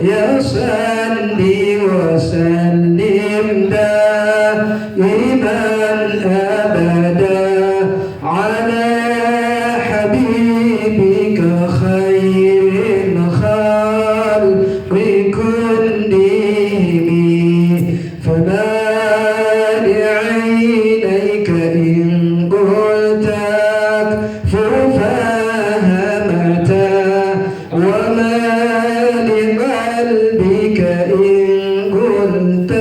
يا صلي وسلم دائما أبدا على حبيبك خير الخلق كلهم فما لعينيك إن قلت ففهمت وما لقلبك إن قلت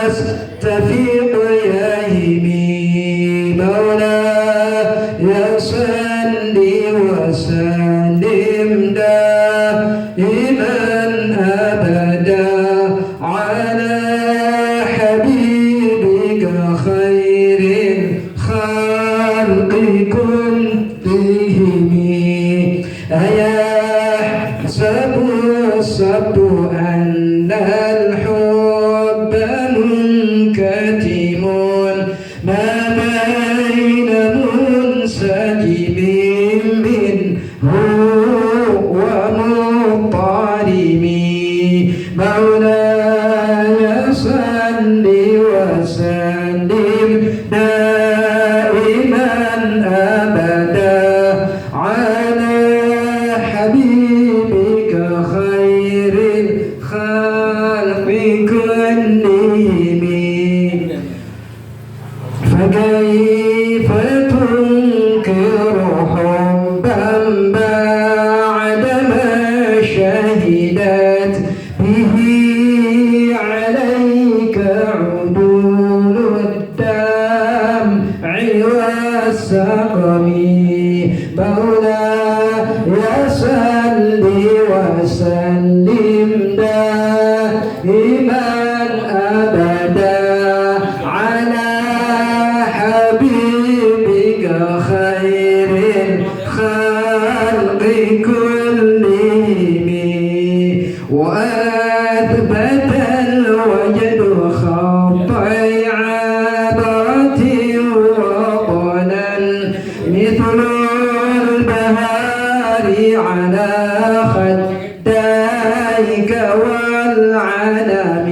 استفيق يهمي مولاي صل وسلم دائما أبدا على حبيبك خير الخلق كلهم أيحسب الصبر أن الحب منكتم ما بين منسجم منه ومضطرم مولاي صل وسلم دائما أبدا على حبيبك خير الخلق كلهم فكيف تنكر حبا بعدما شهدت به عليك عدول الدمع والسقم مولاي صل وسلم دائما أبدا على حبيبك خير الخلق كلهم وأثبت الوجد خط عبرة وطنا مثل البهار على خديك والعلم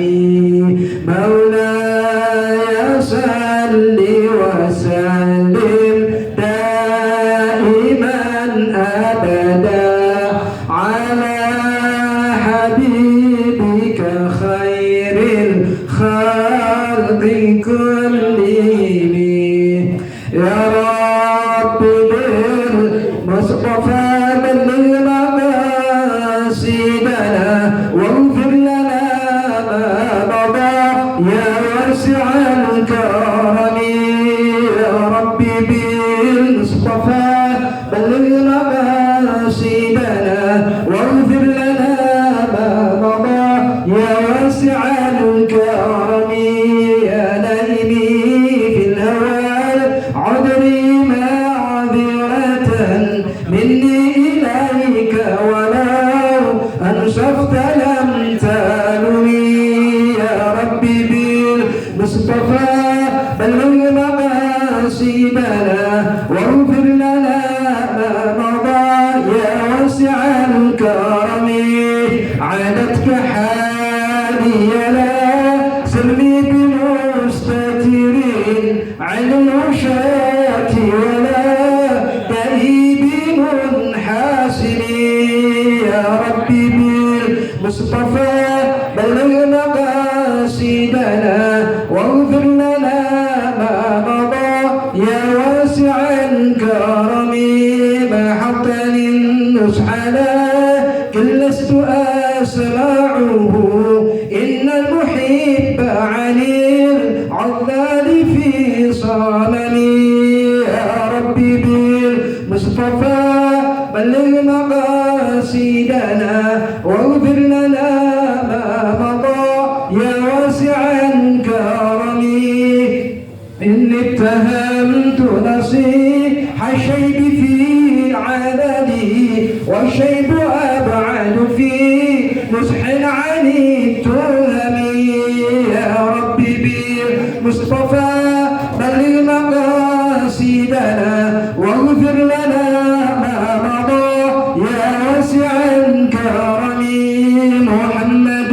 مولاي صل وسلم دائما أبدا على حبيبك خير الخلق كلهم يا رب بالمصطفى بلغ مقاصدنا واغفر لنا ما مضى يا واسع الكرم يا رب بالمصطفى بلغ مقاصدنا واغفر لنا ما مضى يا واسع الكرم يا نائمي في الهوى عذري معذرة مني إليك ولو أنشفت لم تلوي يا ربي بالمصطفى بلغ مقاصدنا واغفر لنا ما مضى يا واسع الكرم عادتك حالي لا سلمي بمستترين عن الوشاة ولا تهيب منحاسن يا ربي بالمصطفى بلغ مقاصدنا واغفر لنا ما مضى يا واسع الكرم ما حطني النصح لكن لست أسمعه إن المحب عن العذال في صممي يا ربي بالمصطفى بلغ مقاصدنا واغفر لنا ما مضى يا واسع الكرم إني اتهمت نصيح الشيب في عددي والشيب أبعد في نصح عن التهم يا ربي بالمصطفى بلغ مقاصدنا واغفر لنا ما مضى يا واسع الكرم محمد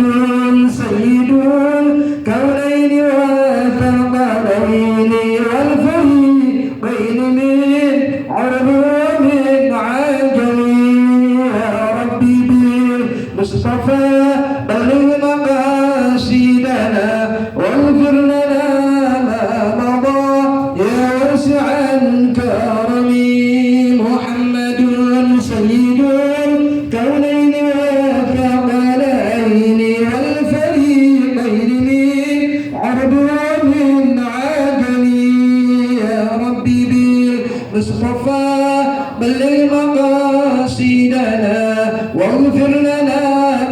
سيد الكونين والثقلين والفريقين من عرب ومن عجم يا ربي بالمصطفى بلغ مقاصدنا واغفر لنا ما مضى يا واسع الكرم محمد سيد الكونين والثقلين والفريقين من عرب ومن عجم يا ربي بالمصطفى بلغ مقاصدنا واغفر لنا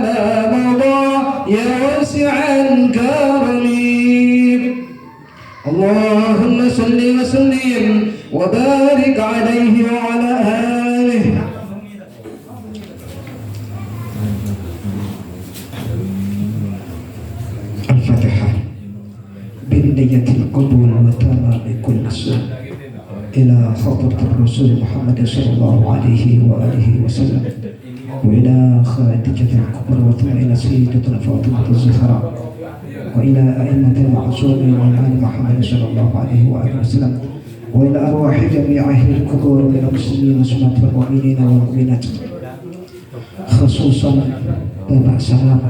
ما مضى يا واسع الكرم اللهم صل وسلم وبارك عليه وعلى آله. الفاتحة بنية القبول وتمام كل سوء إلى حضرة الرسول محمد صلى الله عليه وآله وسلم وإلى خادجة الكبرى وثم إلى سيدتنا فاطمة الزهراء وإلى أئمة المعصومين وآل محمد صلى الله عليه وآله وسلم وإلى أرواح جميع أهل القبور من المسلمين وسمات المؤمنين والمؤمنات خصوصا Bapak Salam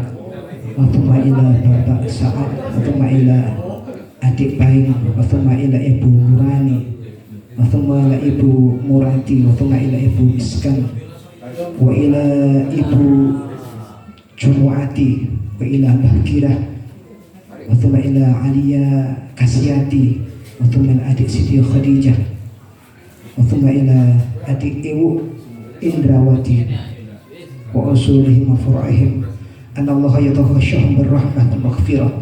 وثم إلى Bapak Sa'ad وثم إلى adik Baim وثم إلى Ibu Murani وثم إلى Ibu Murati وثم إلى Ibu Iskan وإلى Ibu Jumuati وإلى Bahkirah وثم إلى Alia Kasyati وثم إلى adik Siti Khadijah وثم إلى adik Ibu Indrawati وأصولهم وفرعهم أن الله يتغشاهم بالرحمة والمغفرة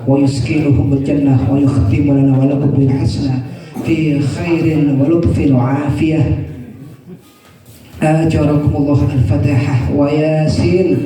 ويسكنهم الجنة ويختم لنا ولكم بالحسنى في خير ولطف وعافية أجركم الله. الفاتحة وياسين.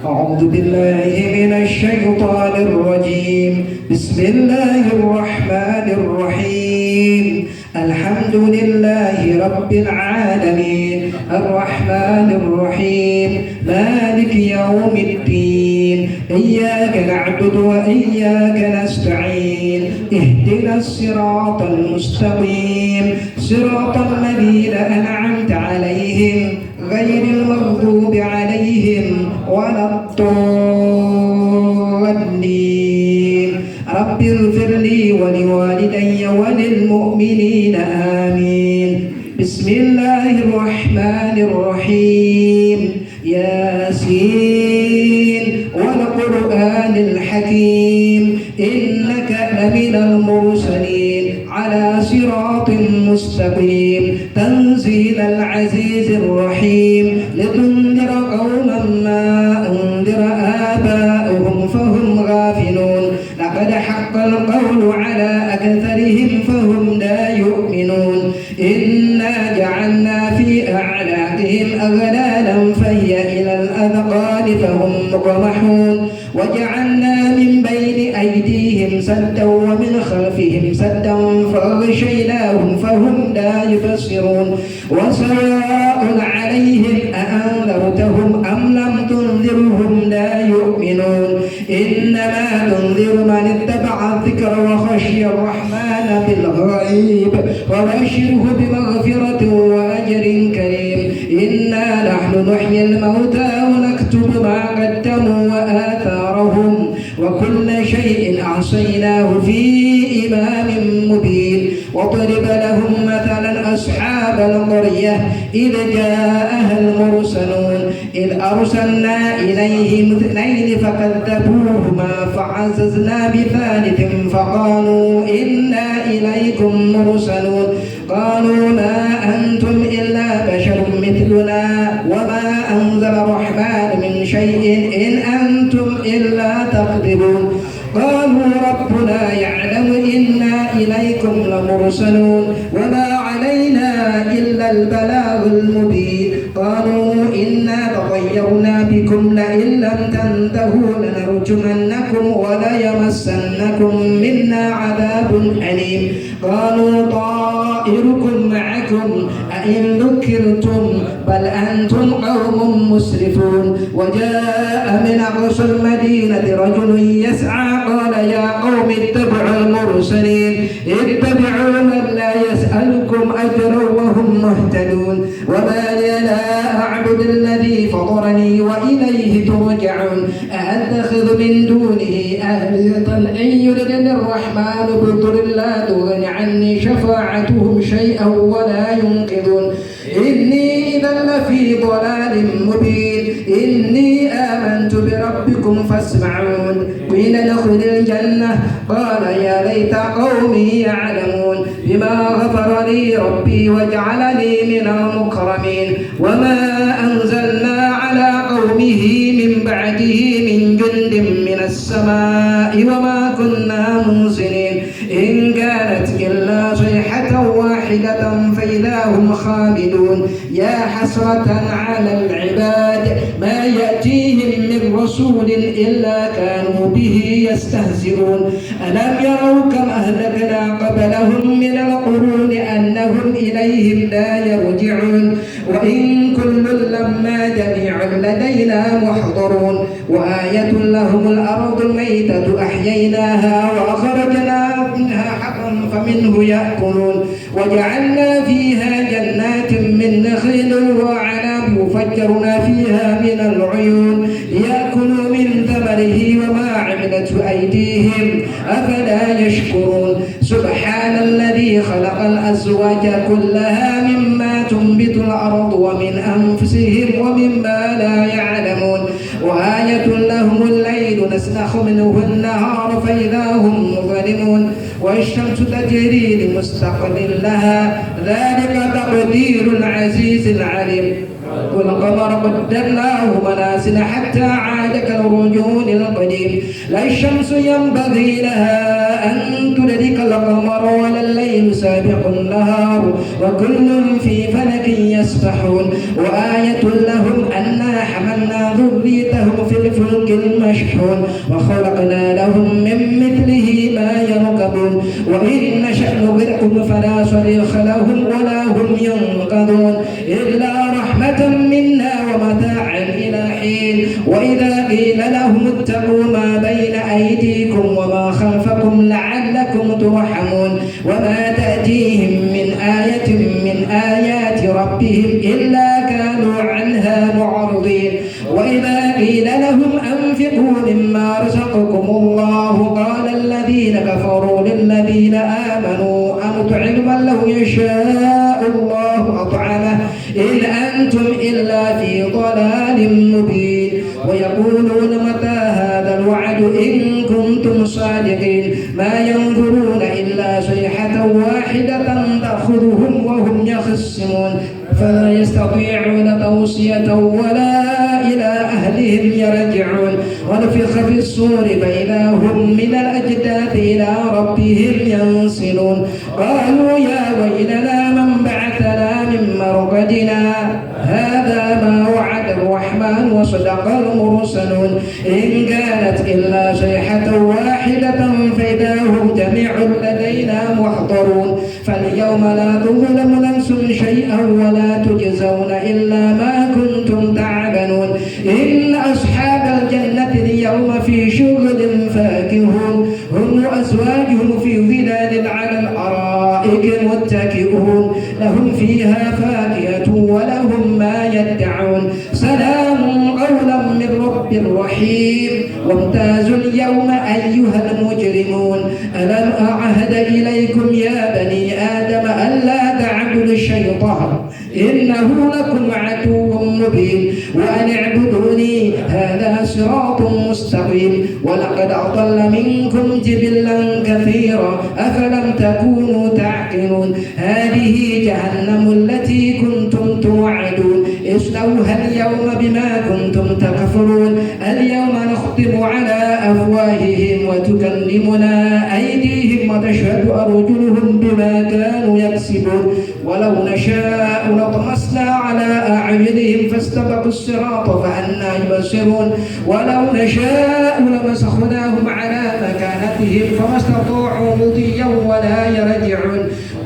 أعوذ بالله من الشيطان الرجيم بسم الله الرحمن الرحيم الحمد لله رب العالمين الرحمن الرحيم مالك يوم الدين إياك نعبد وإياك نستعين اهدنا الصراط المستقيم صراط الذين أنعمت عليهم غير المغضوب عليهم ولا الضالين رب اغفر لي ولوالدي وللمؤمنين آمين. بسم الله الرحمن الرحيم ياسين والقرآن الحكيم إنك لمن المرسلين على صراط مستقيم تنزيل العزيز الرحيم لتنذر قوما ما أنذر آباؤهم فهم غافلون لقد حق القول على أكثرهم فهم لا يؤمنون إنا جعلنا في أعناقهم أغلالا فهي إلى الأذقان فهم مقمحون وجعلنا من بين أيديهم سدا ومن خلفهم سدا فغشيناهم فهم لا يبصرون وسواء عليهم أأنذرتهم أم لم تنذرهم لا يؤمنون إنما تنذر من اتبع الذكر وخشي الرحمن بالغيب وبشره بمغفرة وأجر كريم. إنا نحن نحيي الموتى ونكتب ما قدموا وآثارهم وكل شيء أحصيناه في إمام مبين. واضرب لهم مثلا أصحاب القرية إذ جاءها المرسلون إذ أرسلنا إليهم اثنين فكذبوهما فعززنا بثالث فقالوا إنا إليكم مرسلون قالوا ما أنتم إلا بشر مثلنا وما أنزل الرحمن من شيء إن أنتم إلا تكذبون قالوا ربنا يعلم إنا إليكم لمرسلون وما علينا إلا البلاغ المبين. قالوا إنا تطيرنا بكم لئن لم تنتهوا لنرجمنكم وليمسنكم منا عذاب أليم. قالوا طائركم معكم أئن ذكرتم بل أنتم قوم مسرفون. وجاء من أقصى المدينة رجل يسعى قال يا قوم اتبعوا المرسلين اتبعوا من لا يسألكم أجرا وهم مهتدون. وما لي لا أعبد الذي فطرني وإليه ترجعون. أأتخذ من دونه آلهة إن يردني الرحمن بضر لا تغن عني شفاعتهم شيئا ولا ينقذون. إني إذا لفي ضلال مبين. إني آمنت بربكم فاسمعون. قيل ادخل الجنة قال يا ليت قومي يعلمون بما غفر لي ربي وجعلني من المكرمين. وما أنزلنا على قومه من بعده من جند من السماء وما كنا منزلين. إن كانت إلا صيحة واحدة فإذا هم خامدون. يا حسرة على العباد ما يأتيهم من رسول إلا كانوا به يستهزئون. ألم يروا كم أهلكنا قبلهم من القرون أنهم إليهم لا يرجعون. وإن كل لما جميع لدينا محضرون. وآية لهم الأرض الميتة أحييناها وأخرجنا منها حقا فمنه يأكلون. وجعلنا فيها جنات من نخيل وعنب وفجرنا فيها من العيون ليأكلوا من ثمره وما عملت أيديهم أفلا يشكرون. سبحان الذي خلق الأزواج كلها مما تنبت الأرض ومن أنفسهم ومما لا يعلمون. وآية لهم الليل نسلخ منه النهار فإذا هم مظلمون. والشمس تجري لمستقر لها ذلك تقدير العزيز العليم. والقمر قدرناه منازل حتى عاد كالرجون القديم. لا الشمس ينبغي لها أن تدرك القمر ولا الليل سابق النهار وكل في فلك يسبحون. وآية لهم أنا حملنا ذريتهم في الفلك المشحون وخلقنا لهم من مثله ما يركبون. وإن نشأ نغرقهم فلا صريخ لهم ولا هم ينقذون إلا رحمة منا ومتاعا إلى حين. وإذا قيل لهم اتقوا ما بين أيديكم وما خلفكم لعلكم ترحمون. وما تأتيهم من آية من آيات ربهم إلا كانوا عنها معرضين. وإذا قيل لهم أنفقوا مما رزقكم الله قال الذين كفروا للذين آمنوا أنطعم من لو يشاء الله أطعمه إن أنتم إلا في ضلال مبين. ويقولون متى هذا الوعد إن كنتم صادقين. ما ينظرون إلا صيحة واحدة تأخذهم وهم يخصمون فلا يستطيعون توصية ولا إلى أهلهم يرجعون. ونفخ في الصور فإذا هم من الأجداث إلى ربهم ينسلون. قالوا يا ويلنا من بعثنا من مرقدنا هذا ما وعد الرحمن وصدق المرسلون. إن كانت إلا صيحة واحدة فإذا هم جميع لدينا محضرون. فاليوم لا تظلم نفس شيئا ولا تجزون إلا ما كنتم تعملون. إن أصحاب الجنة اليوم في شغل فاكهون هم وأزواجهم في ظلال على الأرائك متكئون لهم فيها فاكهة ولهم ما يدعون. سلام قولا من رب رحيم. وامتازوا اليوم أيها المجرمون. ألم أعهد إليكم يا بني آدم ألا تعبدوا الشيطان إنه لكم عدو مبين وأن اعبدوني هذا صراط مستقيم. ولقد أضل منكم جبلا كثيرا أفلم تكونوا تعقلون. هذه جهنم التي كنتم توعدون اصلوها اليوم بما كنتم تكفرون. اليوم نختم على أفواههم وتكلمنا أيديهم وتشهد أرجلهم بما كانوا يكسبون. ولو نشاء لطمسنا على أعينهم فاستبقوا الصراط فأنى يبصرون. ولو نشاء لمسخناهم على مكانتهم فما استطاعوا مضيا ولا يرجعون.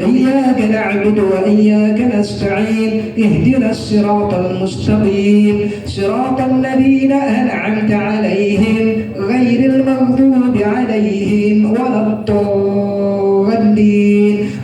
إياك نعبد وإياك نستعين اهدنا الصراط المستقيم صراط الذين أنعمت عليهم غير المغضوب عليهم ولا الضالين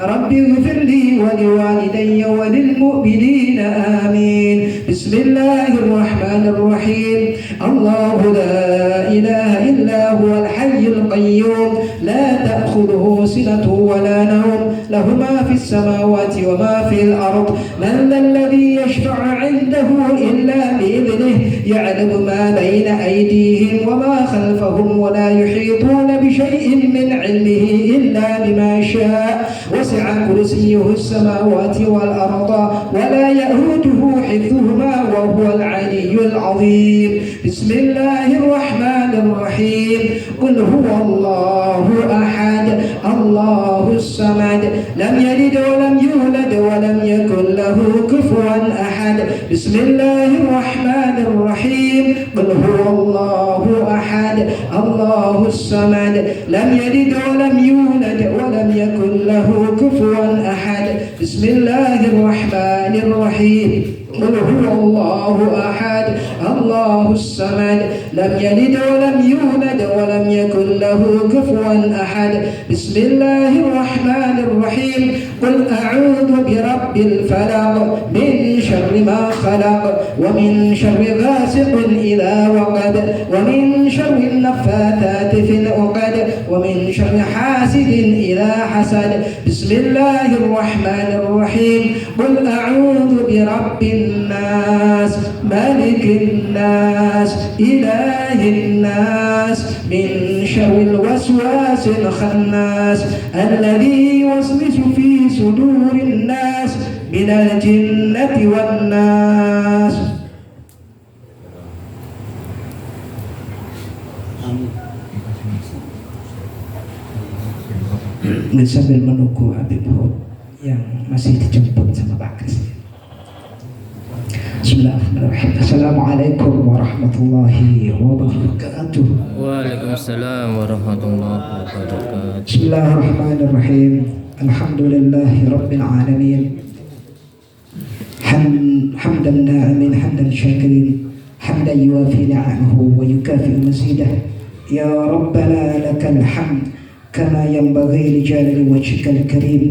رب اغفر لي ولوالدي وللمؤمنين آمين بسم الله الرحمن الرحيم الله لا إله إلا هو الحي القيوم لا تأخذه سنة ولا نوم له ما في السماوات وما في الأرض من ذا الذي يشفع عنده إلا بإذنه يعلم ما بين أيديهم وما خلفهم ولا يحيطون بشيء من علمه إلا بما شاء وسع كرسيه السماوات والأرض ولا يئوده حفظهما وهو العلي العظيم بسم الله الرحمن الرحيم قل هو الله أحد الله الصمد لم يلد ولم يولد ولم يكن له كفوا أحد بسم الله الرحمن الرحيم قل هو الله أحد الله الصمد لم يلد ولم يولد ولم يكن له كفوا أحد بسم الله الرحمن الرحيم قل هو الله أحد الله الصمد لم يلد ولم يولد ولم يكن له كفوا أحد بسم الله الرحمن الرحيم قل أعوذ برب الفلق من شر ما خلق ومن شر غاسق إذا وقب ومن شر النفاثات في العقد ومن شر حاسد إذا حسد بسم الله الرحمن الرحيم قل أعوذ برب الناس ملك الناس إله الناس من شر الوسواس الخناس الذي يوسوس في صدور الناس من الجنة والناس. Dan sambil menunggu Habib Hud yang masih dijemput sama Pak Kris. Bismillahirrahmanirrahim. Assalamualaikum warahmatullahi wabarakatuh. Waalaikumsalam warahmatullahi wabarakatuh. Bismillahirrahmanirrahim. Alhamdulillahi rabbil alamin. Hamdan na'imin hamdan syakirin hamdan yuwafi ni'amahu wa yukafi mazidah. Ya Rabbana lakal hamd كما ينبغي لجلال وجهك الكريم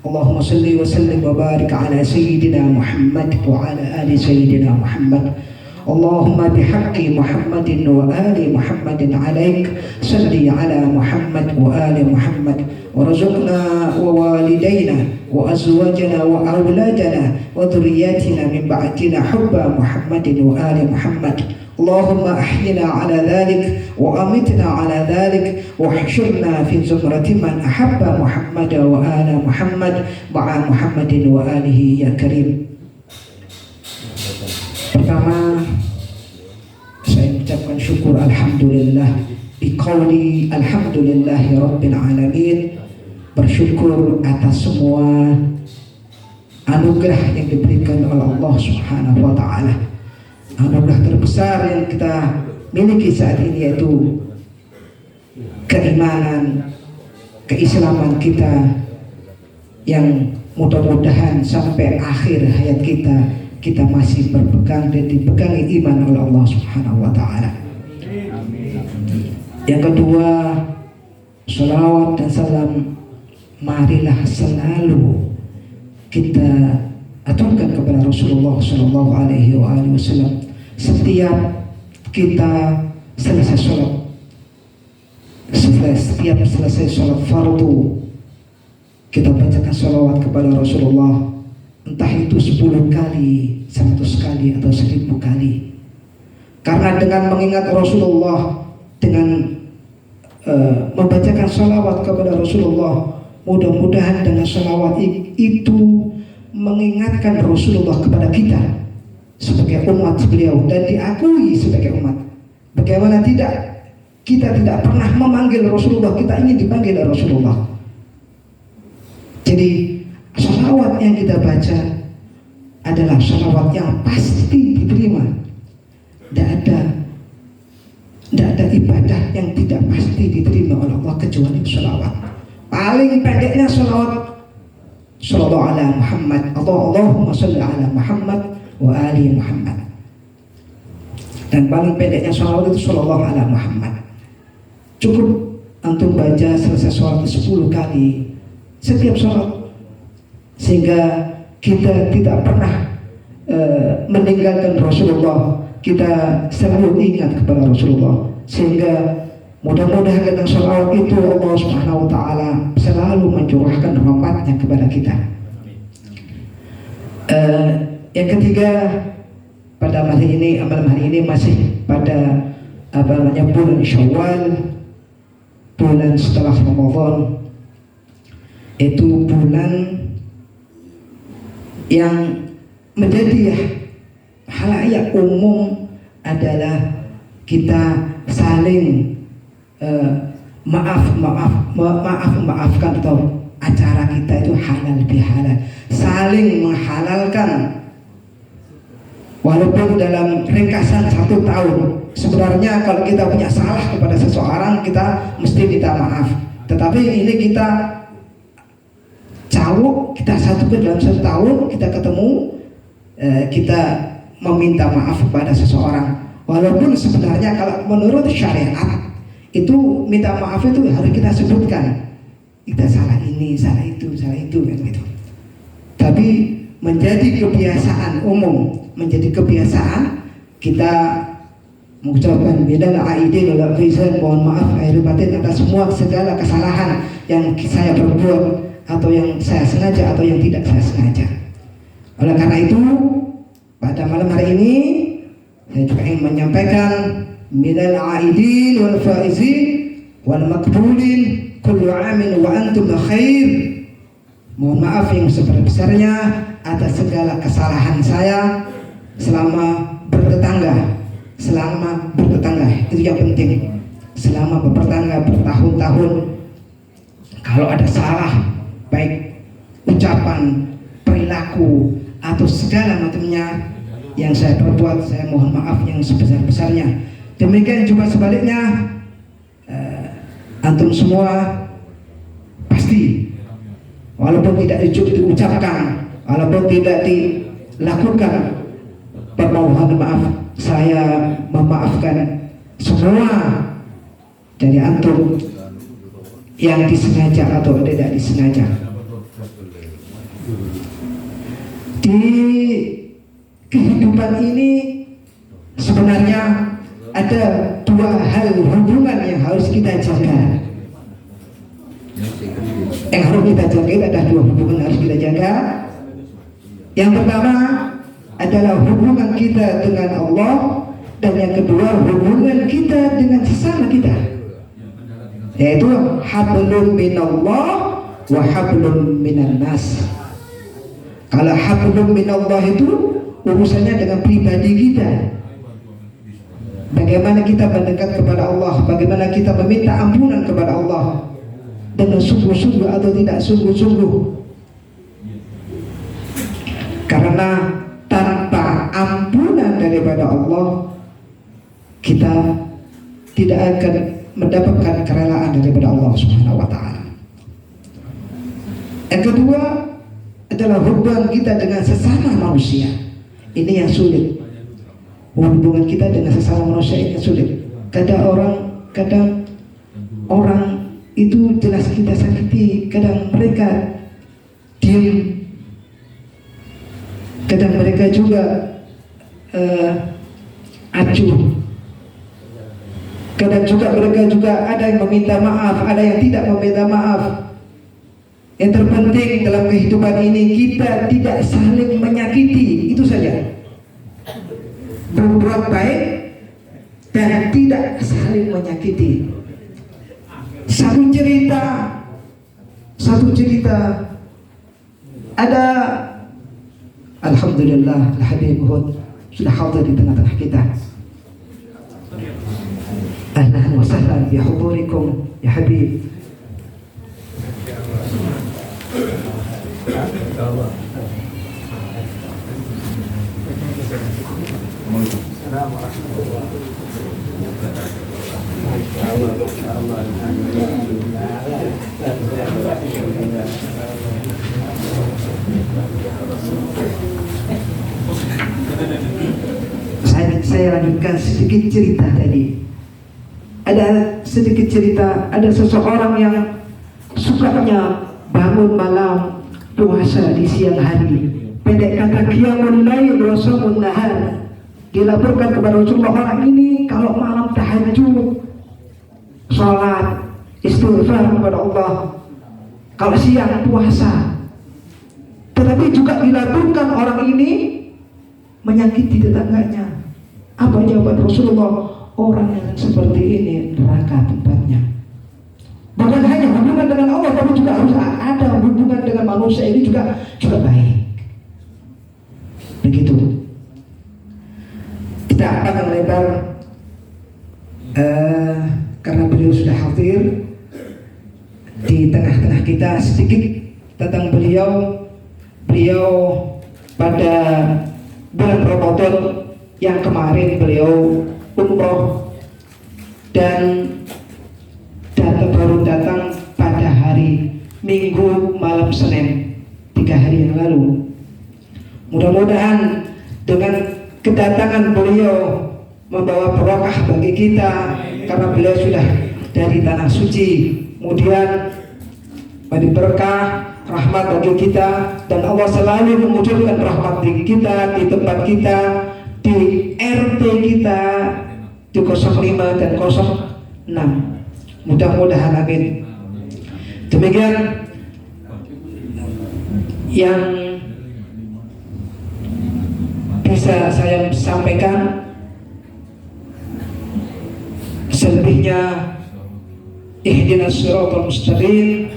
اللهم صل وسلم وبارك على سيدنا محمد وعلى آل سيدنا محمد اللهم بحق محمد وآل محمد عليك صل على محمد وآل محمد ورزقنا ووالدينا وأزواجنا وأولادنا وذرياتنا من بعدنا حب محمد وآل محمد اللهم أحينا على ذلك وأمتنا على ذلك واحشرنا في زمرة من أحب محمد وآل محمد مع محمد وآله يا كريم. Pertama, saya mengucapkan syukur alhamdulillah biqauli alhamdulillahi rabbil alamin, bersyukur atas semua anugerah yang diberikan oleh Allah Subhanahu wa taala. Anugerah terbesar yang kita miliki saat ini yaitu keimanan, keislaman kita yang mudah-mudahan sampai akhir hayat kita masih berpegang dan dipegangi iman oleh Allah Subhanahu wa taala. Yang kedua, salawat dan salam marilah selalu kita aturkan kepada Rasulullah Shallallahu Alaihi Wasallam setiap kita selesai sholat, setiap selesai sholat fardu kita bacakan salawat kepada Rasulullah, entah itu 10 kali, 100 kali atau 1000 kali. Karena dengan mengingat Rasulullah, dengan membacakan salawat kepada Rasulullah, mudah-mudahan dengan salawat itu mengingatkan Rasulullah kepada kita sebagai umat beliau dan diakui sebagai umat. Bagaimana tidak, kita tidak pernah memanggil Rasulullah, kita ingin dipanggil oleh Rasulullah. Jadi salawat yang kita baca adalah salawat yang pasti diterima. Tidak ada ibadah yang tidak pasti diterima oleh Allah kecuali salawat. Paling pendeknya salawat sallallahu ala Muhammad atau Allahumma sholli ala Muhammad wa ali Muhammad. Dan paling pendeknya sholawat itu sallallahu ala Muhammad. Cukup antum baca selesai sholat 10 kali setiap sholat, sehingga kita tidak pernah meninggalkan Rasulullah. Kita selalu ingat kepada Rasulullah, sehingga mudah-mudahan dengan sholawat itu Allah Subhanahu wa Ta'ala selalu mencurahkan rahmatnya kepada kita. Yang ketiga, pada malam hari ini masih pada bulan Syawal, bulan setelah Ramadan. Itu bulan yang menjadi halayak umum adalah kita saling maafkan, atau acara kita itu halal bihalal, saling menghalalkan. Walaupun dalam ringkasan 1 tahun, sebenarnya kalau kita punya salah kepada seseorang, kita mesti minta maaf. Tetapi ini kita kita satukan dalam 1 tahun, kita ketemu, kita meminta maaf kepada seseorang. Walaupun sebenarnya kalau menurut syariat itu minta maaf itu harus kita sebutkan, kita salah ini, salah itu kan gitu. Tapi menjadi kebiasaan umum, menjadi kebiasaan kita mengucapkan minal aidin wal faizan, mohon maaf lahir batin atas semua segala kesalahan yang saya perbuat, atau yang saya sengaja atau yang tidak saya sengaja. Oleh karena itu, pada malam hari ini saya juga ingin menyampaikan minal aidin wal faizin wal makbulin kullu amin wa antum khair. Mohon maaf yang sebesar-besarnya atas segala kesalahan saya selama bertetangga. Itu yang penting. Selama bertetangga bertahun-tahun, kalau ada salah, baik ucapan, perilaku, atau segala macamnya yang saya perbuat, saya mohon maaf yang sebesar-besarnya. Demikian juga sebaliknya, antum semua pasti, walaupun tidak diucapkan, walaupun tidak dilakukan permohonan maaf, saya memaafkan semua dari antum yang disengaja atau tidak disengaja. Di kehidupan ini sebenarnya ada 2 hal hubungan yang harus kita jaga. Yang harus kita jaga ada 2 hubungan yang harus kita jaga. Yang pertama adalah hubungan kita dengan Allah, dan yang kedua hubungan kita dengan sesama kita, yaitu hablum minallah wa hablum minan nas. Kalau hablum minallah itu urusannya dengan pribadi kita, bagaimana kita mendekat kepada Allah, bagaimana kita meminta ampunan kepada Allah dengan sungguh-sungguh atau tidak sungguh-sungguh. Karena tanpa ampunan daripada Allah, kita tidak akan mendapatkan kerelaan daripada Allah Subhanahu wa Ta'ala. Yang kedua adalah hubungan kita dengan sesama manusia. Ini yang sulit. Hubungan kita dengan sesama manusia ini sulit. Kadang orang itu jelas kita sakiti, kadang mereka diam, kadang mereka juga acuh, kadang juga mereka juga ada yang meminta maaf, ada yang tidak meminta maaf. Yang terpenting dalam kehidupan ini kita tidak saling menyakiti, itu saja. Berbuat baik dan tidak saling menyakiti. Satu cerita ada, alhamdulillah, Habib Uhud sudah hadir di tengah-tengah kita. Ahlan wa sahlan bi hudurikum ya Habib. Assalamualaikum warahmatullahi wabarakatuh. Saya lanjutkan sedikit cerita tadi. Ada sedikit cerita, ada seseorang yang sukanya bangun malam, puasa di siang hari. Pendek kata qiyamul lail wa shaumul nahar. Dilaporkan kepada Rasulullah, orang ini kalau malam tahajud, sholat, istighfar kepada Allah, kalau siang puasa. Tetapi juga dilaporkan orang ini menyakiti tetangganya. Apa jawaban Rasulullah? Orang yang seperti ini neraka tempatnya. Bukan hanya hubungan dengan Allah, tapi juga harus ada hubungan dengan manusia, ini juga baik. Begitu. Kita akan lebar karena beliau sudah hadir di tengah-tengah kita. Sedikit tentang beliau. Beliau pada bulan Ramadan yang kemarin beliau umroh dan baru datang pada hari Minggu malam Senin 3 hari yang lalu. Mudah-mudahan dengan kedatangan beliau membawa barokah bagi kita, karena beliau sudah dari tanah suci, kemudian bagi berkah rahmat bagi kita, dan Allah selalu mewujudkan rahmat bagi kita di tempat kita, di RT kita, di 05 dan 06. Mudah-mudahan amin. Demikian yang bisa saya sampaikan. Selebihnya ihdinas siratal mustaqim.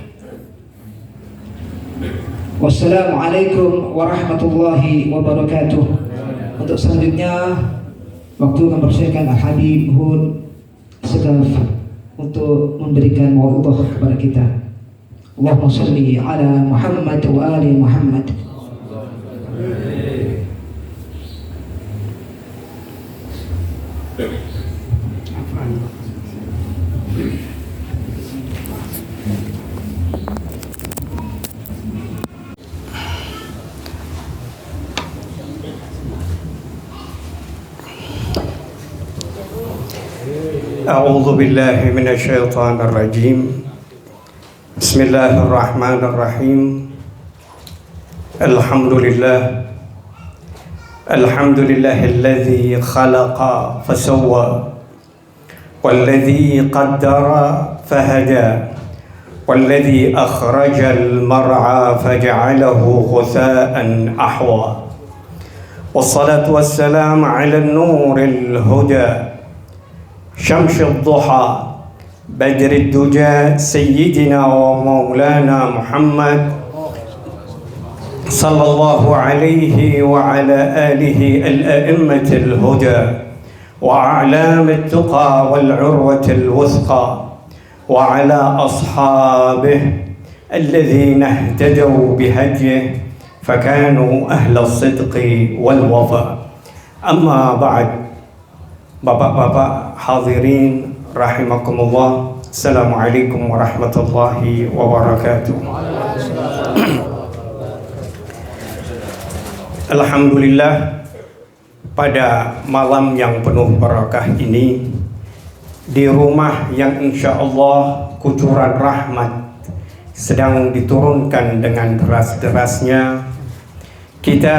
Wassalamualaikum warahmatullahi wabarakatuh. Untuk selanjutnya waktu mempersiapkan Al-Habib Hud Segaf untuk memberikan mau'izah kepada kita. Allahumma shalli ala Muhammad wa ali Muhammad. أعوذ بالله من الشيطان الرجيم. بسم الله الرحمن الرحيم. الحمد لله الذي خلق فسوى والذي قدر فهدى والذي أخرج المرعى فجعله غثاء أحوى والصلاة والسلام على النور الهدى شمس الضحى بدر الدجى سيدنا ومولانا محمد صلى الله عليه وعلى آله الأئمة الهدى وأعلام التقى والعروة الوثقى وعلى أصحابه الذين اهتدوا بهديه فكانوا أهل الصدق والوفاء. أما بعد. Bapak-bapak hadirin rahimakumullah, Assalamualaikum warahmatullahi wabarakatuh. Alhamdulillah, pada malam yang penuh barakah ini, di rumah yang insya Allah kucuran rahmat sedang diturunkan dengan deras-derasnya, kita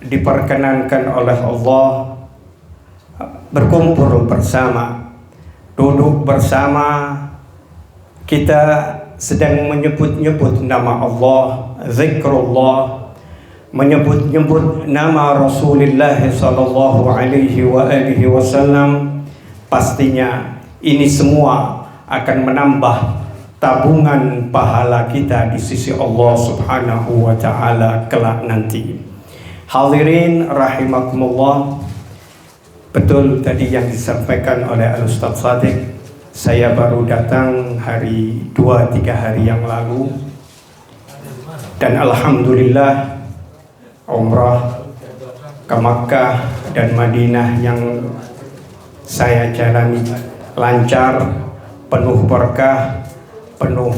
diperkenankan oleh Allah berkumpul bersama, duduk bersama. Kita sedang menyebut-nyebut nama Allah, zikrullah, menyebut-nyebut nama Rasulullah sallallahu alaihi wasallam. Pastinya ini semua akan menambah tabungan pahala kita di sisi Allah subhanahu wa ta'ala kelak nanti. Hadirin rahimakumullah, betul tadi yang disampaikan oleh Al-Ustaz Shadiq. Saya baru datang hari 2-3 hari yang lalu, dan alhamdulillah umrah ke Makkah dan Madinah yang saya jalani lancar, penuh berkah, penuh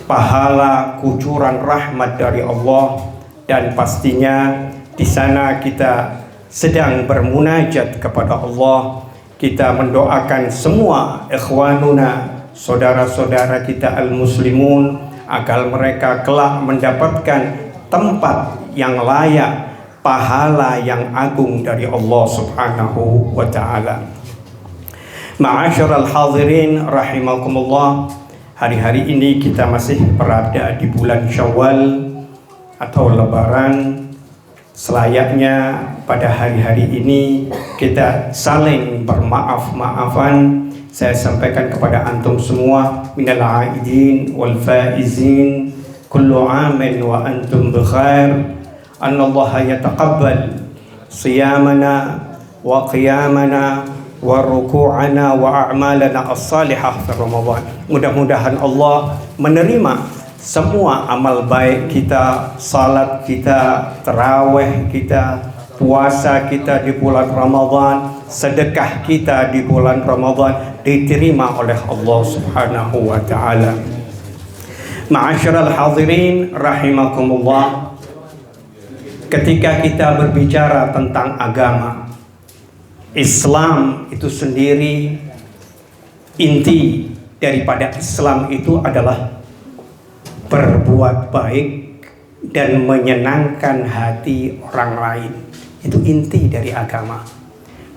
pahala, kucuran rahmat dari Allah, dan pastinya di sana kita sedang bermunajat kepada Allah. Kita mendoakan semua ikhwanuna, saudara-saudara kita al-muslimun, agar mereka kelak mendapatkan tempat yang layak, pahala yang agung dari Allah Subhanahu wa ta'ala. Ma'asyiral hadirin rahimakumullah, hari-hari ini kita masih berada di bulan Syawal atau Lebaran. Selayaknya pada hari-hari ini kita saling bermaaf-maafan. Saya sampaikan kepada antum semua, minal aidin wal faizin, kullu amin wa antum bikhair. Anallaha yataqabbal siyamana wa qiyamana wa ruku'ana wa a'malana as-salihah fi Ramadan. Mudah-mudahan Allah menerima semua amal baik kita, salat kita, tarawih kita, puasa kita di bulan Ramadan, sedekah kita di bulan Ramadan diterima oleh Allah Subhanahu wa ta'ala. Ma'asyiral hadirin rahimakumullah, ketika kita berbicara tentang agama Islam itu sendiri, inti daripada Islam itu adalah berbuat baik dan menyenangkan hati orang lain. Itu inti dari agama.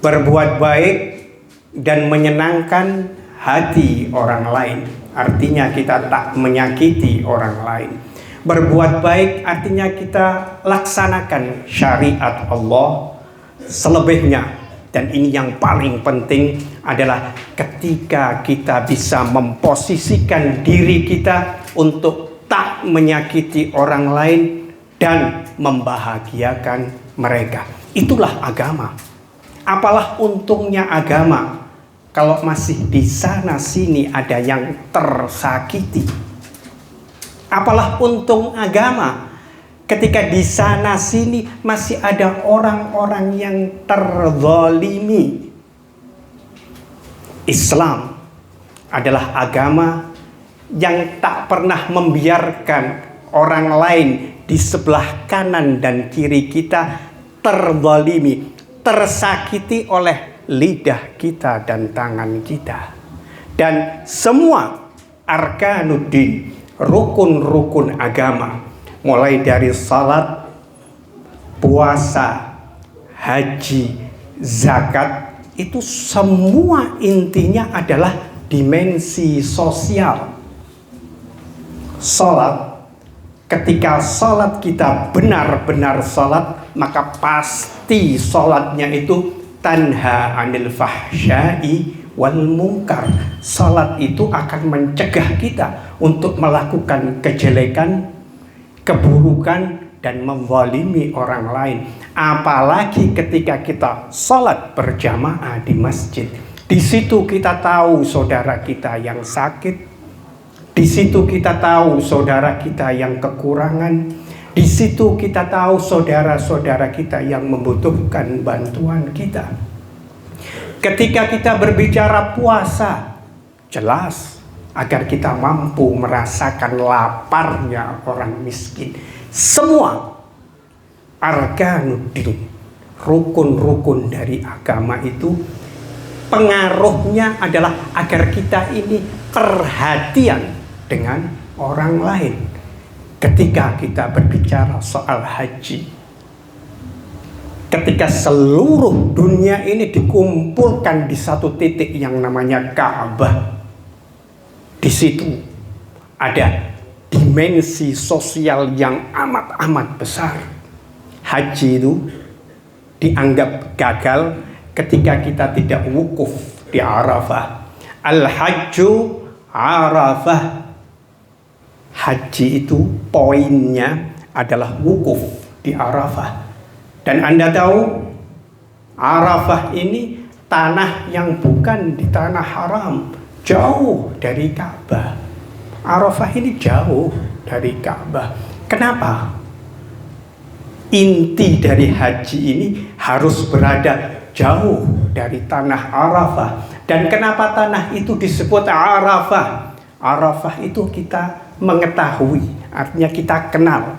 Berbuat baik dan menyenangkan hati orang lain, artinya kita tak menyakiti orang lain. Berbuat baik artinya kita laksanakan syariat Allah selebihnya. Dan ini yang paling penting adalah ketika kita bisa memposisikan diri kita untuk tak menyakiti orang lain dan membahagiakan mereka. Itulah agama. Apalah untungnya agama kalau masih di sana sini ada yang tersakiti? Apalah untung agama ketika di sana sini masih ada orang-orang yang terzalimi? Islam adalah agama yang tak pernah membiarkan orang lain di sebelah kanan dan kiri kita terzalimi, tersakiti oleh lidah kita dan tangan kita. Dan semua arkanuddin, rukun-rukun agama, mulai dari salat, puasa, haji, zakat, itu semua intinya adalah dimensi sosial. Salat, ketika salat kita benar-benar salat, maka pasti salatnya itu tanha anil fahsyai wal munkar. Salat itu akan mencegah kita untuk melakukan kejelekan, keburukan, dan menzalimi orang lain. Apalagi ketika kita salat berjamaah di masjid. Di situ kita tahu saudara kita yang sakit. Di situ kita tahu saudara kita yang kekurangan. Di situ kita tahu saudara-saudara kita yang membutuhkan bantuan kita. Ketika kita berbicara puasa, jelas agar kita mampu merasakan laparnya orang miskin. Semua arkanuddin, rukun-rukun dari agama itu pengaruhnya adalah agar kita ini perhatian dengan orang lain. Ketika kita berbicara soal haji, ketika seluruh dunia ini dikumpulkan di satu titik yang namanya Ka'bah, di situ ada dimensi sosial yang amat-amat besar. Haji itu dianggap gagal ketika kita tidak wukuf di Arafah. Al-hajju Arafah. Haji itu poinnya adalah wukuf di Arafah. Dan Anda tahu Arafah ini tanah yang bukan di tanah haram, jauh dari Ka'bah. Arafah ini jauh dari Ka'bah. Kenapa? Inti dari haji ini harus berada jauh dari tanah Arafah. Dan kenapa tanah itu disebut Arafah? Arafah itu kita mengetahui, artinya kita kenal.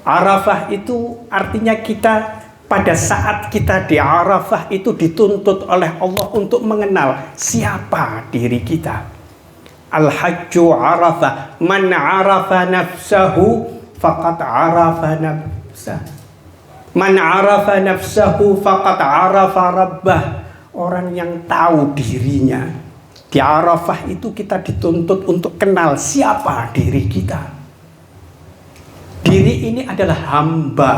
Arafah itu artinya kita pada saat kita di Arafah itu dituntut oleh Allah untuk mengenal siapa diri kita. Al-hajju Arafah, man arafa nafsahu faqad arafa nafsah. Man arafa nafsahu faqad arafa rabbah. Orang yang tahu dirinya. Di Arafah itu kita dituntut untuk kenal siapa diri kita. Diri ini adalah hamba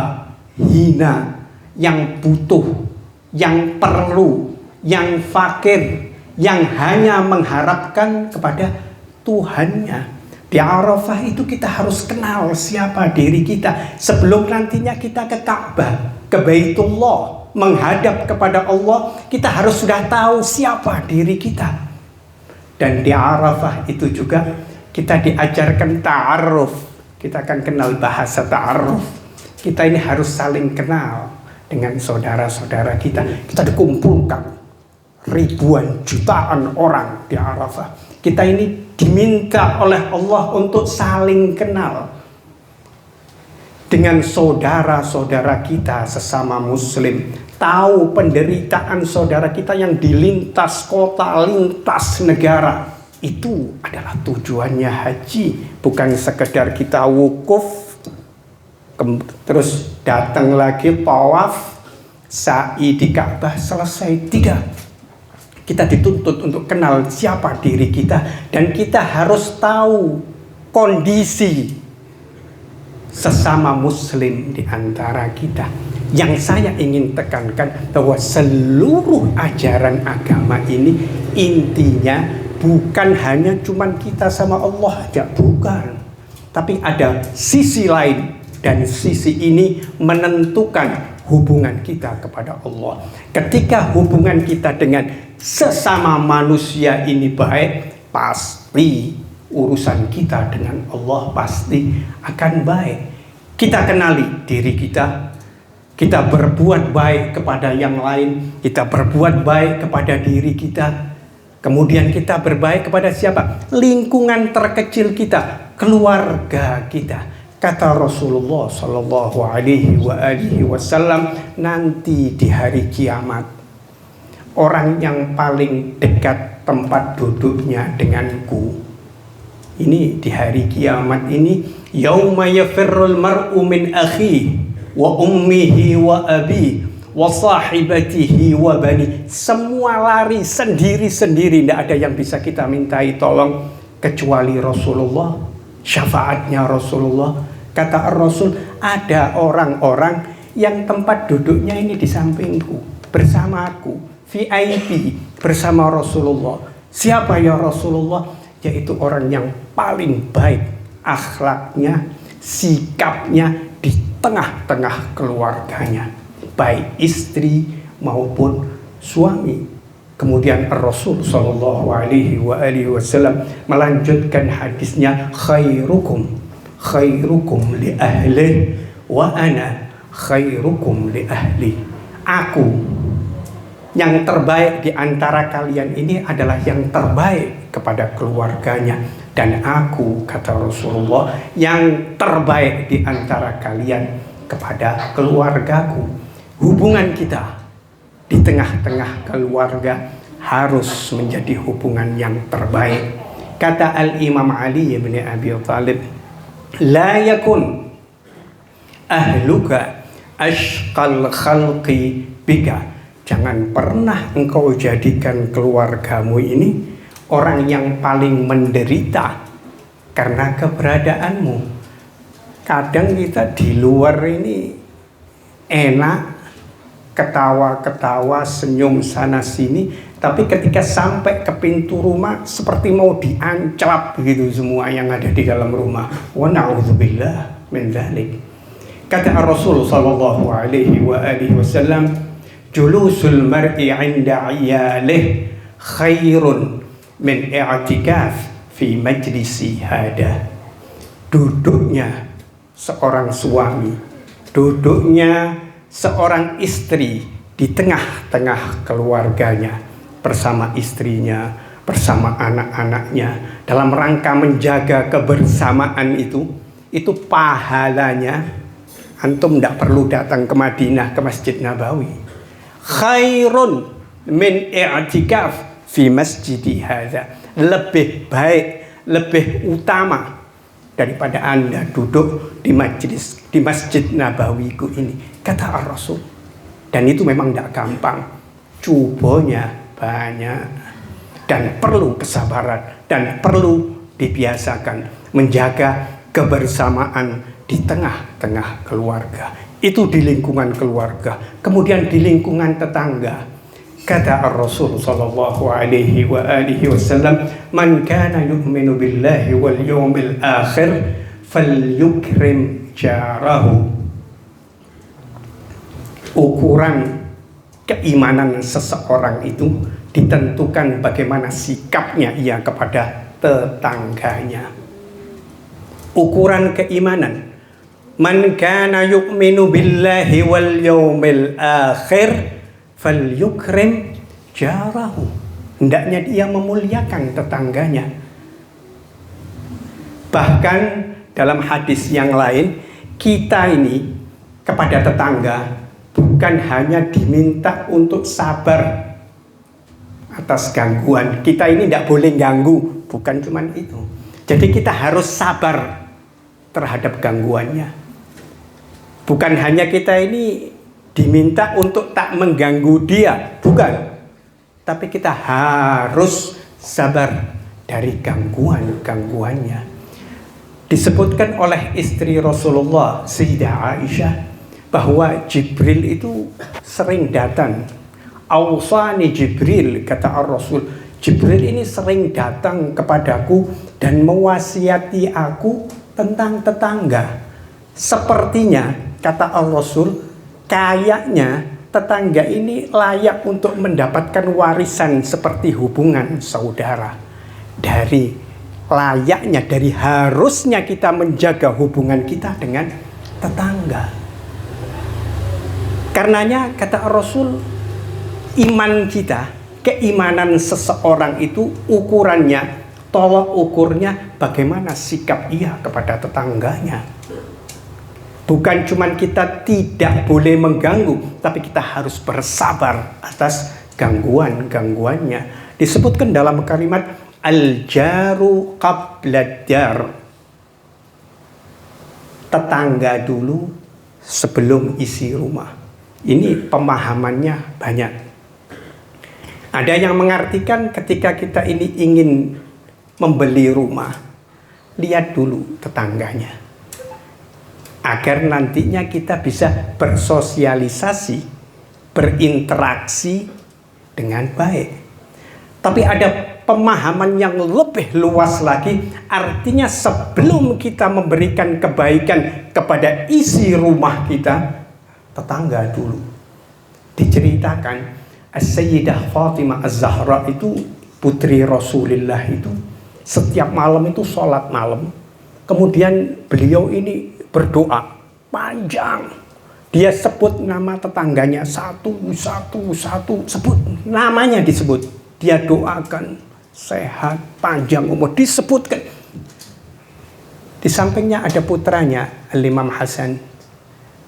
hina, yang butuh, yang perlu, yang fakir, yang hanya mengharapkan kepada Tuhannya. Di Arafah itu kita harus kenal siapa diri kita sebelum nantinya kita ke Ka'bah, ke Baitullah, menghadap kepada Allah. Kita harus sudah tahu siapa diri kita. Dan di Arafah itu juga kita diajarkan ta'aruf. Kita akan kenal bahasa ta'aruf. Kita ini harus saling kenal dengan saudara-saudara kita. Kita dikumpulkan ribuan jutaan orang di Arafah. Kita ini diminta oleh Allah untuk saling kenal dengan saudara-saudara kita sesama muslim. Tahu penderitaan saudara kita yang di lintas kota, lintas negara. Itu adalah tujuannya haji. Bukan sekedar kita wukuf, terus datang lagi tawaf, sa'i di Ka'bah, selesai. Tidak. Kita dituntut untuk kenal siapa diri kita. Dan kita harus tahu kondisi sesama muslim di antara kita. Yang saya ingin tekankan bahwa seluruh ajaran agama ini intinya bukan hanya cuman kita sama Allah aja, bukan. Tapi ada sisi lain, dan sisi ini menentukan hubungan kita kepada Allah. Ketika hubungan kita dengan sesama manusia ini baik, pasti urusan kita dengan Allah pasti akan baik. Kita kenali diri kita. Kita berbuat baik kepada yang lain. Kita berbuat baik kepada diri kita. Kemudian kita berbaik kepada siapa? Lingkungan terkecil kita, keluarga kita. Kata Rasulullah Sallallahu Alaihi Wasallam, nanti di hari kiamat orang yang paling dekat tempat duduknya denganku. Ini di hari kiamat ini, yauma yafirrul mar'u min akhihi wa ummihi wa abi wa sahibatihi wa bani. Semua lari sendiri-sendiri, tidak ada yang bisa kita mintai tolong kecuali Rasulullah, syafaatnya Rasulullah. Kata Rasul, ada orang-orang yang tempat duduknya ini di sampingku, bersamaku, VIP, bersama Rasulullah. Siapa ya Rasulullah? Yaitu orang yang paling baik akhlaknya, sikapnya di tengah-tengah keluarganya, baik istri maupun suami. Kemudian Rasul Sallallahu Alaihi Wasallam melanjutkan hadisnya, khairukum li ahli wa ana khairukum li ahli. Aku yang terbaik di antara kalian ini adalah yang terbaik kepada keluarganya, dan aku, kata Rasulullah, yang terbaik di antara kalian kepada keluargaku. Hubungan kita di tengah-tengah keluarga harus menjadi hubungan yang terbaik. Kata Al-Imam Ali bin Abi Thalib, la yakun ahluka ashqal khalqi bika. Jangan pernah engkau jadikan keluargamu ini orang yang paling menderita karena keberadaanmu. Kadang kita di luar ini enak, ketawa-ketawa, senyum sana sini, tapi ketika sampai ke pintu rumah seperti mau diancap begitu semua yang ada di dalam rumah. Wa na'udzubillah min dzalik. Kata Rasul sallallahu alaihi wasallam, julusul mar'i 'inda 'iyalih khairun min i'tikaf fi majlisi hada. Duduknya seorang suami, duduknya seorang istri di tengah-tengah keluarganya bersama istrinya, bersama anak-anaknya dalam rangka menjaga kebersamaan itu pahalanya antum tidak perlu datang ke Madinah, ke Masjid Nabawi. Khairun min i'tikaf fi masjidi hadza. Lebih baik, lebih utama daripada Anda duduk di Masjid Nabawiku ini, kata Ar-Rasul. Dan itu memang tidak gampang, cobanya banyak. Dan perlu kesabaran, dan perlu dibiasakan menjaga kebersamaan di tengah-tengah keluarga. Itu di lingkungan keluarga, kemudian di lingkungan tetangga. Kata Ar-Rasul sallallahu alaihi wa alihi wasallam, "Man kana yu'minu billahi wal yawmil akhir falyukrim jarahu." Ukuran keimanan seseorang itu ditentukan bagaimana sikapnya ia kepada tetangganya. Ukuran keimanan, man kana yu'minu billahi wal yawmil akhir falyukrim jarahu. Hendaknya dia memuliakan tetangganya. Bahkan dalam hadis yang lain, kita ini kepada tetangga bukan hanya diminta untuk sabar atas gangguan. Kita ini tidak boleh ganggu, bukan cuma itu. Jadi kita harus sabar terhadap gangguannya. Bukan hanya kita ini diminta untuk tak mengganggu dia, bukan. Tapi kita harus sabar dari gangguannya. Disebutkan oleh istri Rasulullah, Sayyidah Aisyah, bahwa Jibril itu sering datang. Awsani Jibril, kata Ar-Rasul, Jibril ini sering datang kepadaku dan mewasiati aku tentang tetangga. Sepertinya, kata Ar-Rasul, kayaknya tetangga ini layak untuk mendapatkan warisan seperti hubungan saudara. Dari layaknya, dari harusnya kita menjaga hubungan kita dengan tetangga. Karenanya, kata Ar-Rasul, iman kita, keimanan seseorang itu ukurannya, tolak ukurnya bagaimana sikap ia kepada tetangganya. Bukan cuma kita tidak boleh mengganggu, tapi kita harus bersabar atas gangguannya. Disebutkan dalam kalimat al-jaru qabla dar. Tetangga dulu sebelum isi rumah. Ini pemahamannya banyak. Ada yang mengartikan ketika kita ini ingin membeli rumah, lihat dulu tetangganya. Agar nantinya kita bisa bersosialisasi, berinteraksi dengan baik. Tapi ada pemahaman yang lebih luas lagi, artinya sebelum kita memberikan kebaikan kepada isi rumah kita, tetangga dulu. Diceritakan Sayyidah Fatimah Az-Zahra itu putri Rasulullah itu setiap malam itu sholat malam. Kemudian beliau ini berdoa panjang. Dia sebut nama tetangganya satu, sebut namanya disebut. Dia doakan sehat, panjang umur, disebutkan. Di sampingnya ada putranya Al-Imam Hasan.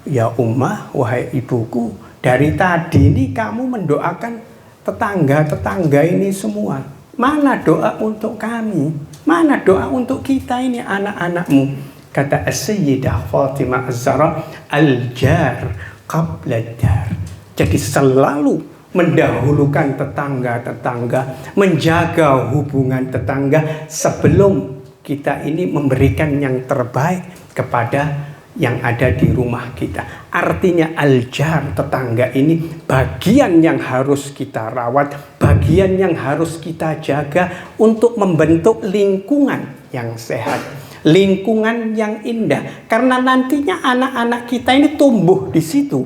Ya Ummah, wahai ibuku, dari tadi ini kamu mendoakan tetangga-tetangga ini semua. Mana doa untuk kami? Mana doa untuk kita ini anak-anakmu? Kata Sayyidah Fatimah Az-Zahra, al-jar qabla dar. Jadi selalu mendahulukan tetangga-tetangga, menjaga hubungan tetangga sebelum kita ini memberikan yang terbaik kepada yang ada di rumah kita. Artinya al-jar, tetangga ini bagian yang harus kita rawat, bagian yang harus kita jaga untuk membentuk lingkungan yang sehat, lingkungan yang indah. Karena nantinya anak-anak kita ini tumbuh di situ.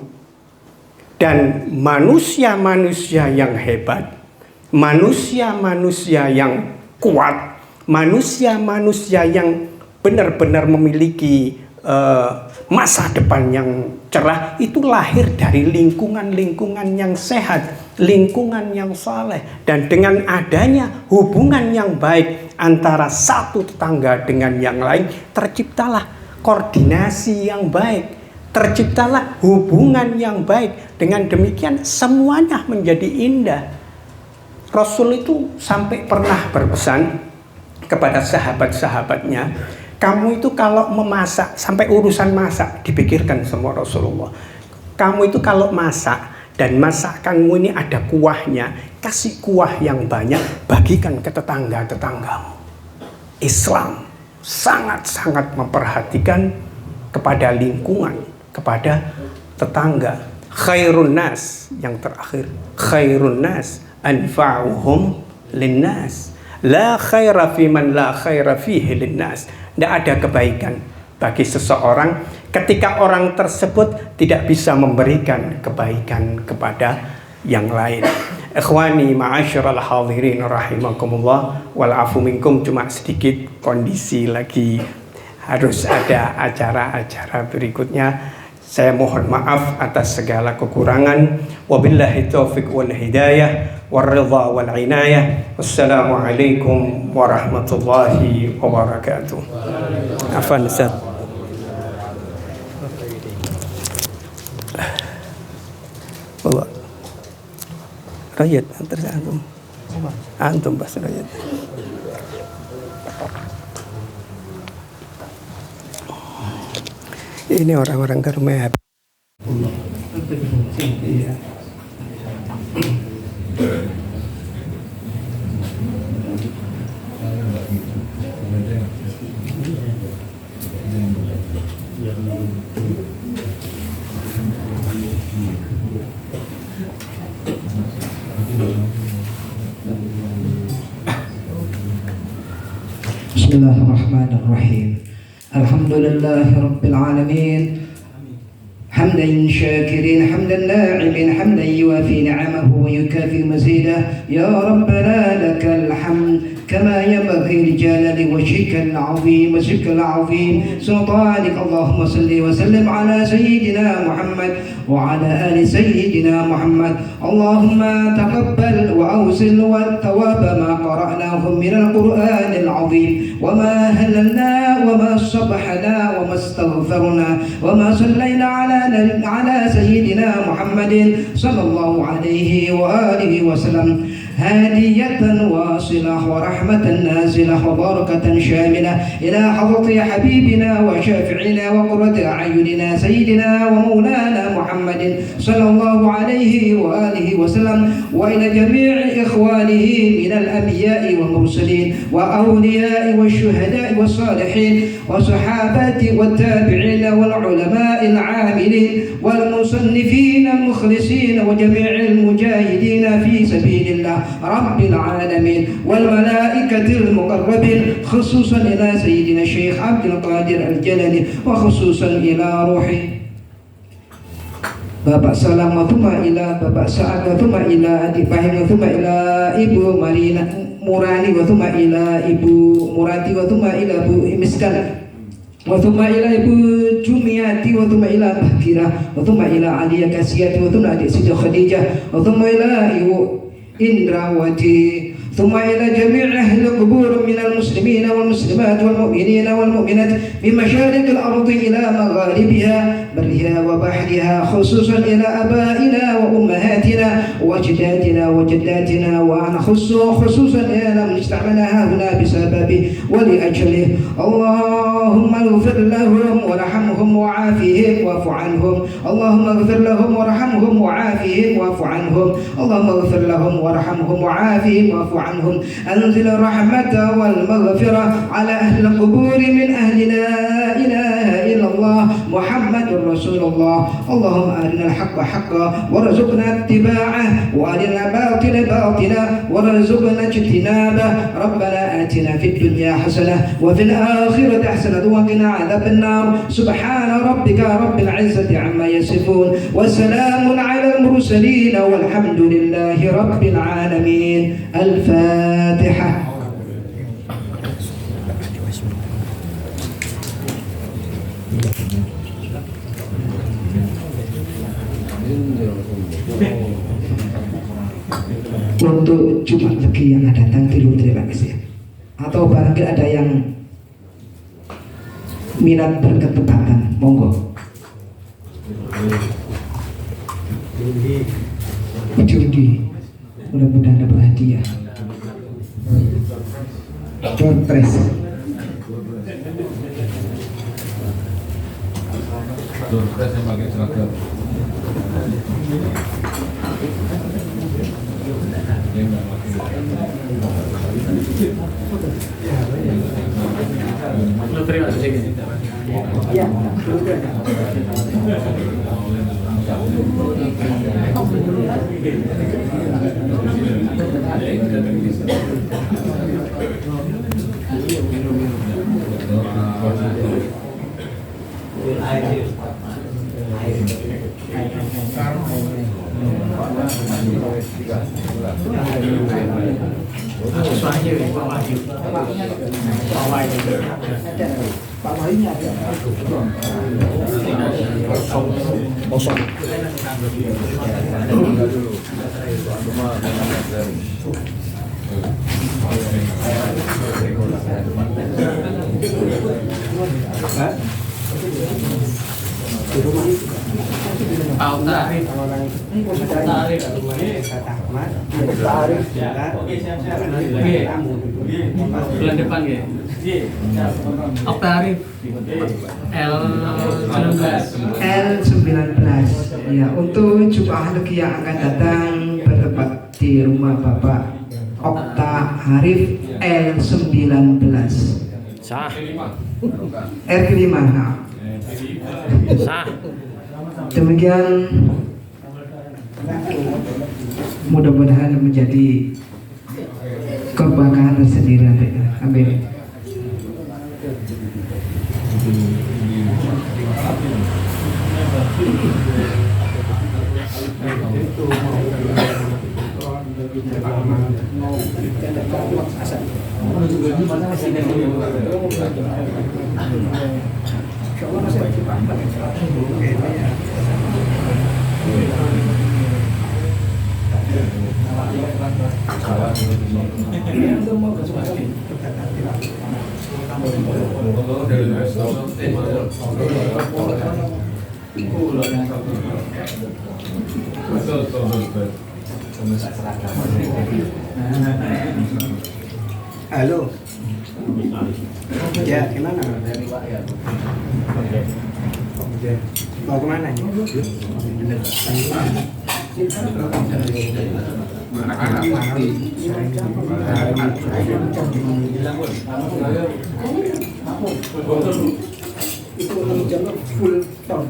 Dan manusia-manusia yang hebat, manusia-manusia yang kuat, manusia-manusia yang benar-benar memiliki masa depan yang cerah itu lahir dari lingkungan-lingkungan yang sehat, lingkungan yang saleh. Dan dengan adanya hubungan yang baik antara satu tetangga dengan yang lain, terciptalah koordinasi yang baik, terciptalah hubungan yang baik. Dengan demikian semuanya menjadi indah. Rasul itu sampai pernah berpesan kepada sahabat-sahabatnya, kamu itu kalau memasak, sampai urusan masak dipikirkan sama Rasulullah. Kamu itu kalau masak dan masakanmu ini ada kuahnya, kasih kuah yang banyak, bagikan ke tetangga-tetanggamu. Islam sangat-sangat memperhatikan kepada lingkungan, kepada tetangga. Khairun nas, yang terakhir, khairun nas anfa'uhum linnas. La khaira fi man la khaira fihi linnas. Tidak ada kebaikan bagi seseorang ketika orang tersebut tidak bisa memberikan kebaikan kepada yang lain. Ikhwani ma'asyiral hadirin rahimakumullah, wal afu minkum, cuma sedikit kondisi lagi harus ada acara-acara berikutnya. Saya mohon maaf atas segala kekurangan. Wabillahi taufiq wal hidayah wal ridha wal inayah. Wassalamualaikum warahmatullahi wabarakatuh. Afan Ustaz. Bawa Rayat, terus antum Bas Rayat. Ini orang-orang ke rumah. Iya. Bismillahirrahmanirrahim. Alhamdulillahi Rabbil Alamin. حمدا شاكرين حمدا ناعمين حمدا يوافي نعمه ويكافي مزيده. يا ربنا لك الحمد كما ينبغي لجلال وجهك العظيم وجهك العظيم سلطانك. اللهم صل وسلم على سيدنا محمد وعلى آل سيدنا محمد. اللهم تقبل وأوصل والثواب ما قرأناه من القرآن العظيم وما هللنا وما صبحنا وما استغفرنا وما صلينا على سيدنا محمد صلى الله عليه وآله وسلم. هادية واصلة ورحمة نازلة وبركة شاملة إلى حضرة حبيبنا وشافعنا وقرة أعيننا سيدنا ومولانا محمد صلى الله عليه وآله وسلم، وإلى جميع إخوانه من الأنبياء والمرسلين وأولياء والشهداء والصالحين والصحابة والتابعين والعلماء العاملين والمصنفين المخلصين وجميع المجاهدين في سبيل الله رب العالمين والملائكة المقربين، خصوصا إلى سيدنا الشيخ عبد القادر الجلالي وخصوصا إلى روحي Bapak Salam Matuma ila Bapak Sa'ad Matuma ila Adik Fahim Matuma ila Ibu Marina Murani Matuma ila Ibu Murati Matuma ila Bu Miskan Watuma ila Ibu Jumiati Watuma ila Bahkira Watuma ila Aliyah Kasiyati Watuma adik Siti Khadijah Watuma ila Ibu Indrawati ثم إلى جميع أهل القبور من المسلمين والمسلمات والمؤمنين والمؤمنات من مشارق الأرض إلى مغاربها برها وبحرها، خصوصا إلى آبائنا وأمهاتنا وأجدادنا وجداتنا، ونخص خصوصا إلى من استعملنا هنا بسببه ولأجله. اللهم اغفر لهم وارحمهم وعافهم واعف عنهم. اللهم اغفر لهم وارحمهم وعافهم واعف عنهم. اللهم اغفر لهم وارحمهم وعافهم واعف عنهم. أنزل الرحمة والمغفرة على أهل القبور من أهل لا إله إلا الله محمد رسول الله. اللهم أرنا الحق حقا وارزقنا اتباعه وأرنا الباطل باطلا وارزقنا اجتنابه. ربنا آتنا في الدنيا حسنة وفي الآخرة حسنة وقنا عذاب النار. سبحان ربك رب العزة عما يصفون وسلام على المرسلين والحمد لله رب العالمين. الفاتحة. untuk Jumat Legi yang akan datang dulu, terima kasih. Atau barangkali ada yang minat berketepatan, monggo. Judi, mudah-mudahan dapat hadiah. Dorpres. Dorpres yang pakai seragam. Bulan depan ya. Oktarif L19 ya, untuk jemaah lagi yang akan datang bertempat di rumah Bapak Okta Arif L19 Sah. R5. Nah. Sah. Demikian, mudah-mudahan menjadi kebanggaan tersendiri. Amin. Halo. Ya, gimana? Mau kemana ini? Itu jamnya full ton.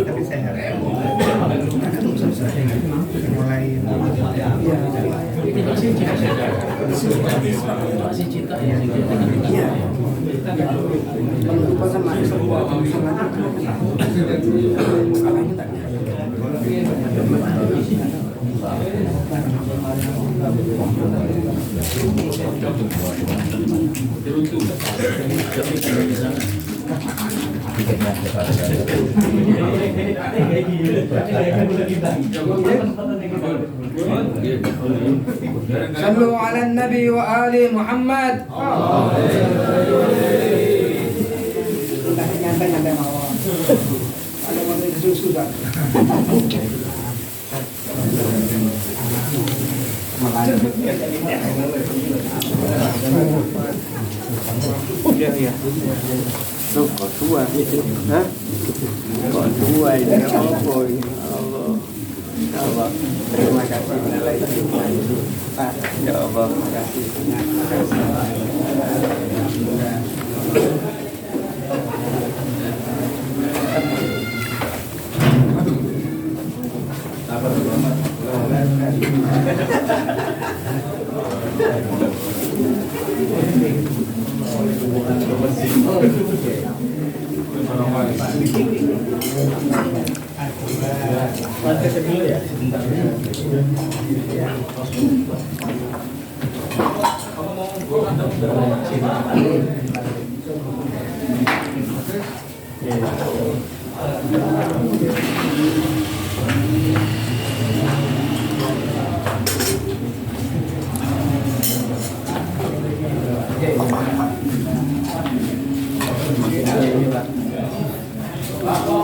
Tapi sehat. Mulai Sallu ala Nabi wa ali Muhammad. Nyantai mau. Ada mau susu dah. Ya. Tuh, kok dua itu. Hah? Kok dua ini apa ini? Allah. Ya Allah. Terima kasih Pak. Ya Allah. Terima kasih.